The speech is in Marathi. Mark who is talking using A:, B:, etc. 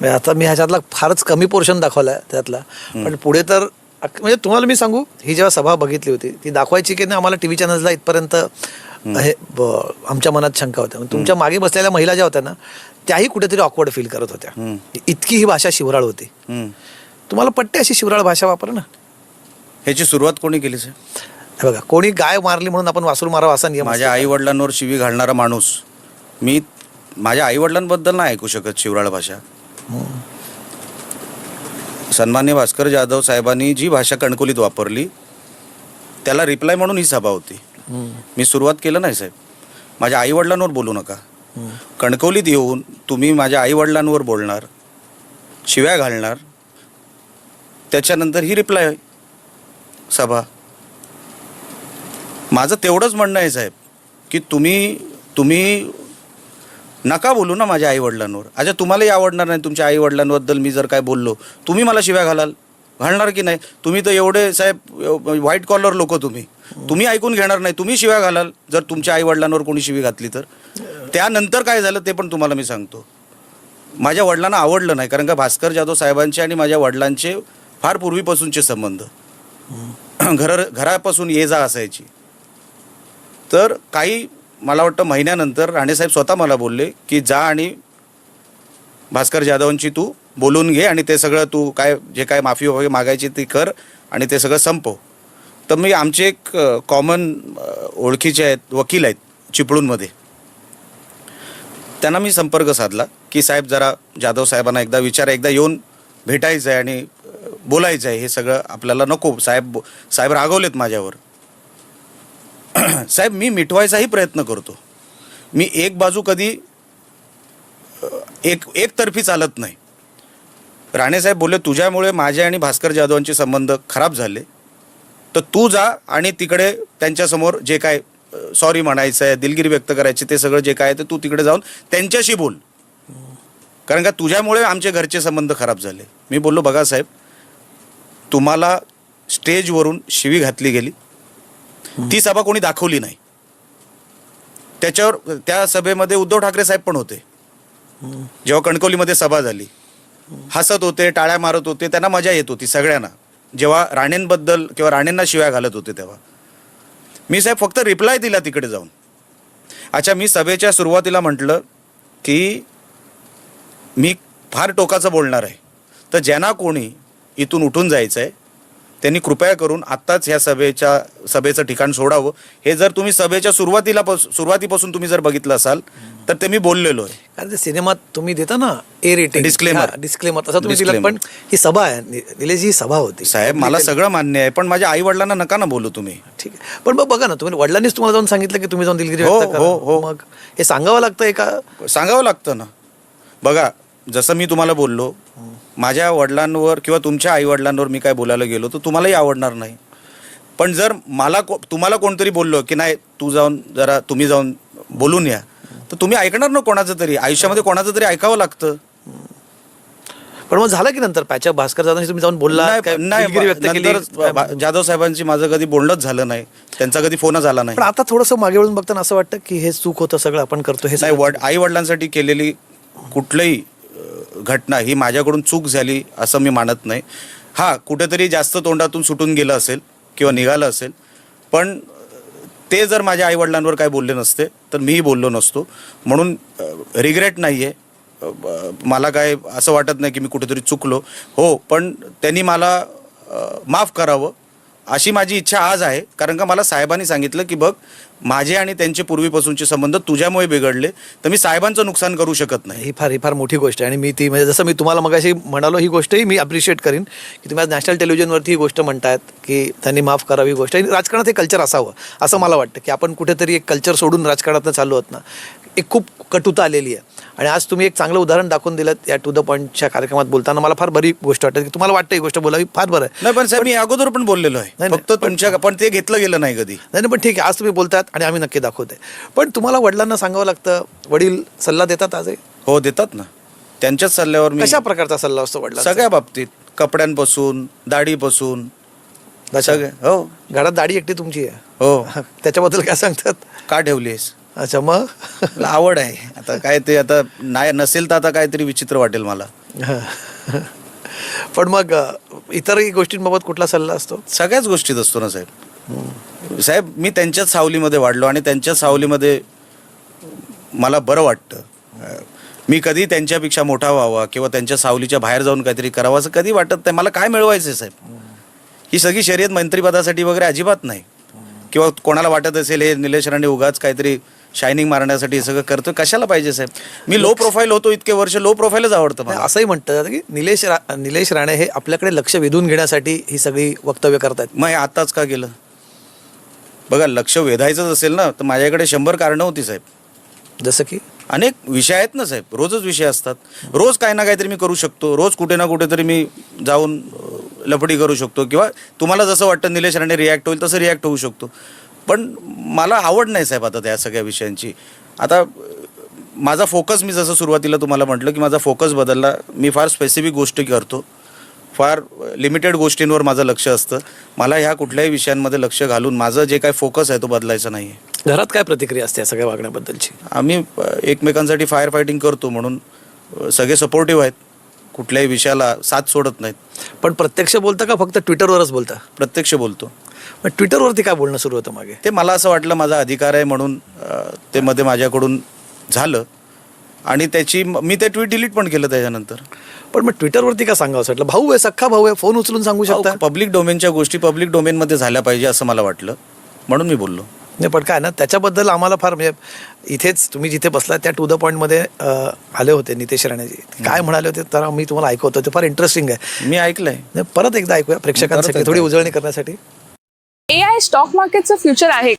A: म्हणजे आता मी ह्याच्यातला फारच कमी पोर्शन दाखवला आहे त्यातला, पण पुढे तर म्हणजे तुम्हाला मी सांगू, ही जेव्हा सभा बघितली होती ती दाखवायची की नाही आम्हाला टी व्ही चॅनल्सला इथपर्यंत हे आमच्या मनात शंका होत्या. तुमच्या मागे बसलेल्या महिला ज्या होत्या ना त्याही कुठेतरी ऑकवर्ड फील करत होत्या. इतकी ही भाषा शिवराळ होती. तुम्हाला पट्टे अशी शिवराळ भाषा वापर ना.
B: ह्याची सुरुवात कोणी केली सर?
A: हे बघा, कोणी गाय मारली म्हणून आपण वासरू मारावं असा नियम.
B: माझ्या आई वडिलांवर शिवी घालणारा माणूस, मी माझ्या आई वडिलांबद्दल नाही ऐकू शकत शिवराळ भाषा. सन्मान्य भास्कर जाधव साहेबांनी जी भाषा कणकोलीत वापरली त्याला रिप्लाय म्हणून ही सभा होती. मी सुरुवात केलं नाही साहेब. माझ्या आई वडिलांवर बोलू नका. कणकवलीत येऊन तुम्ही माझ्या आई वडिलांवर बोलणार, शिव्या घालणार, त्याच्यानंतर ही रिप्लाय सभा. माझं तेवढंच म्हणणं आहे साहेब की तुम्ही नका बोलू ना माझ्या आईवडिलांवर. अच्छा, तुम्हालाही आवडणार नाही तुमच्या आईवडिलांबद्दल मी जर काय बोललो, तुम्ही मला शिव्या घालणार की नाही? तुम्ही तर एवढे साहेब व्हाईट कॉलर लोक, तुम्ही ऐकून घेणार नाही, तुम्ही शिव्या घालाल जर तुमच्या आईवडिलांवर कोणी शिवी घातली तर. त्यानंतर काय झालं ते पण तुम्हाला मी सांगतो. माझ्या वडिलांना आवडलं नाही, कारण का भास्कर जाधव साहेबांचे आणि माझ्या वडिलांचे फार पूर्वीपासूनचे संबंध, घरापासून ये जा असायची. तर काही मला वाटतं महिन्यानंतर राणेसाहेब स्वतः मला बोलले की जा आणि भास्कर जाधवांची तू बोलून घे आणि ते सगळं तू काय जे काय माफी वगैरे मागायची ती कर आणि ते सगळं संपव. तर मी आमचे एक कॉमन ओळखीचे आहेत, वकील आहेत चिपळूणमध्ये, त्यांना मी संपर्क साधला की साहेब जरा जाधव साहेबांना एकदा येऊन भेटायचं आहे आणि बोलायचं आहे, हे सगळं आपल्याला नको. साहेब रागवलेत माझ्यावर. साहेब मी मिटवायचाही प्रयत्न करतो. मी एक बाजू कधी एकतर्फी चालत नाही. राणेसाहेब बोलले तुझ्यामुळे माझे आणि भास्कर जाधवांचे संबंध खराब झाले, तर तू जा आणि तिकडे त्यांच्यासमोर जे काय सॉरी म्हणायचं आहे, दिलगिरी व्यक्त करायची, ते सगळं जे काय ते तू तिकडे जाऊन त्यांच्याशी बोल, कारण का तुझ्यामुळे आमचे घरचे संबंध खराब झाले. मी बोललो बघा साहेब, तुम्हाला स्टेजवरून शिवी घातली गेली, ती सभा कोणी दाखवली नाही. त्याच्यावर त्या सभेमध्ये उद्धव ठाकरे साहेब पण होते. जेव्हा कणकवलीमध्ये सभा झाली, हसत होते, टाळ्या मारत होते, त्यांना मजा येत होती सगळ्यांना. जेव्हा राणेंबद्दल किंवा राणेंना शिव्या घालत होते तेव्हा मी साहेब फक्त रिप्लाय दिला तिकडे जाऊन. अच्छा, मी सभेच्या सुरुवातीला म्हटलं की मी फार टोकाचं बोलणार आहे, तर ज्यांना कोणी इथून उठून जायचं आहे त्यांनी कृपया करून आत्ताच ह्या सभेचं ठिकाण सोडावं. हे जर तुम्ही सभेच्या सुरुवातीपासून तुम्ही जर बघितलं असाल तर ते मी बोललेलो आहे.
A: कारण ते सिनेमात तुम्ही देता ना ए रेटिंग, डिस्क्लेमर तसं तुम्ही दिलं. पण ही सभा आहे, निलेश, ही सभा होती
B: साहेब. मला सगळं मान्य आहे, पण माझ्या आई वडिलांना नका ना बोलू तुम्ही.
A: ठीक आहे, पण मग बघा ना, तुम्ही वडिलांनीच तुम्हाला जाऊन सांगितलं की तुम्ही जाऊन दिलगिरी व्यक्त करा.
B: हो.
A: मग हे सांगावं लागतं का?
B: सांगावं लागतं ना. बघा, जसं मी तुम्हाला बोललो, माझ्या वडिलांवर किंवा तुमच्या आई वडिलांवर मी काय बोलायला गेलो तर तुम्हालाही आवडणार नाही. पण जर तुम्हाला कोणतरी बोललो की नाही तुम्ही जाऊन बोलून या, तर तुम्ही ऐकणार ना कोणाचं तरी. आयुष्यामध्ये कोणाचं तरी ऐकावं लागतं.
A: पण मग झालं की नंतर पॅचअप भास्कर जाधव तुम्ही जाऊन बोलला
B: नाही. जाधव साहेबांची माझं कधी बोलणंच झालं नाही, त्यांचा कधी फोनच आला नाही.
A: पण आता थोडंसं मागे वळून बघताना असं वाटतं की हे चूक होतं, सगळं आपण करतो हे
B: नाही. आई वडिलांसाठी केलेली कुठलंही घटना ही माझ्याकडून चूक झाली असं मी मानत नाही. हा, कुठेतरी जास्त तोंडातून सुटून गेलं असेल किंवा निघालं असेल, पण ते जर माझ्या आईवडिलांवर काय बोलले नसते तर मीही बोललो नसतो. म्हणून रिग्रेट नाही आहे मला. काय असं वाटत नाही की मी कुठेतरी चुकलो. हो, पण त्यांनी मला माफ करावं अशी माझी इच्छा आज आहे. कारण का मला साहेबांनी सांगितलं की बघ, माझे आणि त्यांचे पूर्वीपासूनचे संबंध तुझ्यामुळे बिघडले, तर मी साहेबांचं नुकसान करू शकत नाही.
A: ही फार मोठी गोष्ट आहे. आणि मी ती म्हणजे जसं मी तुम्हाला मगाशी म्हणालो, ही गोष्टही मी अप्रिशिएट करीन की तुम्ही आज नॅशनल टेलिव्हिजनवरती ही गोष्ट म्हणतायत की त्यांनी माफ करावी गोष्ट. आणि राजकारणात हे कल्चर असावं असं मला वाटतं की आपण कुठेतरी एक कल्चर सोडून राजकारणात चालू आहोत ना, एक खूप कटुता आलेली आहे. आणि आज तुम्ही एक चांगलं उदाहरण दाखवून दिलं या टू द पॉईंटच्या कार्यक्रमात बोलताना. मला फार बरी गोष्ट वाटते की तुम्हाला वाटतं ही गोष्ट बोलावी, फार बरं आहे.
B: नाही पण साहेब, मी अगोदर पण बोललेलो आहे, फक्त तुमच्या पण ते घेतलं गेलं नाही कधी.
A: नाही, पण ठीक आहे, आज तुम्ही बोलतात आणि आम्ही नक्की दाखवतोय. पण तुम्हाला वडिलांना सांगावं लागतं, वडील सल्ला देतात आजही?
B: हो, देतात ना. त्यांच्याच सल्ल्यावर मी.
A: कशा प्रकारचा सल्ला असतो वडिलांचा?
B: सगळ्या बाबतीत, कपड्यांपासून, दाढीपासून सगळे. हो,
A: घरात दाढी एकटी तुमची आहे?
B: हो.
A: त्याच्याबद्दल काय सांगतात?
B: का ठेवलीस?
A: अच्छा, मग
B: आवड आहे. आता काय ते आता नाही नसेल तर आता काहीतरी विचित्र वाटेल मला.
A: पण मग इतरही गोष्टींबाबत कुठला सल्ला असतो?
B: सगळ्याच गोष्टीत असतो ना साहेब. साहेब मी त्यांच्याच सावलीमध्ये वाढलो आणि त्यांच्याच सावलीमध्ये मला बरं वाटतं. मी कधी त्यांच्यापेक्षा मोठा व्हावा किंवा त्यांच्या सावलीच्या बाहेर जाऊन काहीतरी करावं असं कधी वाटत नाही. मला काय मिळवायचं आहे साहेब? ही सगळी शर्यत मंत्रिपदासाठी वगैरे अजिबात नाही. किंवा कोणाला वाटत असेल हे निलेश राणे उगाच काहीतरी शायनिंग मारण्यासाठी हे सगळं करतो, कशाला पाहिजे साहेब? मी लो प्रोफाईल होतो इतके वर्ष, लो प्रोफाईलच आवडतं मला.
A: असंही म्हणतात की निलेश राणे हे आपल्याकडे लक्ष वेधून घेण्यासाठी ही सगळी वक्तव्य करतात.
B: मग हे आताच का गेलं? बघा, लक्ष वेधायचंच असेल ना तर माझ्याकडे 100 कारणं होती साहेब.
A: जसं की
B: अनेक विषय आहेत ना साहेब, रोजच विषय असतात. रोज काही ना काहीतरी मी करू शकतो. रोज कुठे ना कुठेतरी मी जाऊन लफडी करू शकतो किंवा तुम्हाला जसं वाटतं निलेश राणे रिॲक्ट होईल तसं रिॲक्ट होऊ शकतो. पण मला आवड नाही साहेब आता त्या सगळ्या विषयांची. आता माझा फोकस, मी जसं सुरुवातीला तुम्हाला म्हटलं की माझा फोकस बदलला. मी फार स्पेसिफिक गोष्टी करतो, फार लिमिटेड गोष्टींवर माझं लक्ष असतं. मला ह्या कुठल्याही विषयांमध्ये लक्ष घालून माझं जे काय फोकस आहे तो बदलायचा नाही आहे.
A: घरात काय प्रतिक्रिया असते या सगळ्या वागण्याबद्दलची?
B: आम्ही एकमेकांसाठी फायर फायटिंग करतो म्हणून सगळे सपोर्टिव्ह आहेत. कुठल्याही विषयाला साथ सोडत नाहीत.
A: पण प्रत्यक्ष बोलता का फक्त ट्विटरवरच बोलता?
B: प्रत्यक्ष बोलतो.
A: पण ट्विटरवरती काय बोलणं सुरू होतं मागे?
B: ते मला असं वाटलं माझा अधिकार आहे म्हणून ते मध्ये माझ्याकडून झालं आणि मी ते ट्विट डिलीट पण केलं त्याच्यानंतर.
A: पण मग ट्विटरवरती का सांगावं वाटलं? भाऊ आहे, सख्खा भाऊ आहे, फोन उचलून सांगू शकता.
B: पब्लिक डोमेनच्या गोष्टी पब्लिक डोमेनमध्ये झाल्या पाहिजे असं मला वाटलं, म्हणून मी बोललो.
A: नाही पण काय ना, त्याच्याबद्दल आम्हाला फार म्हणजे इथेच तुम्ही जिथे बसला त्या टू द पॉईंटमध्ये आले होते नितेश राणेजी. काय म्हणाले होते तर मी तुम्हाला ऐकवतो, ते फार इंटरेस्टिंग आहे.
B: मी ऐकलंय.
A: परत एकदा ऐकूया प्रेक्षकांसाठी, थोडी उजळणी करण्यासाठी.
C: AI स्टॉक मार्केटचं फ्युचर आहे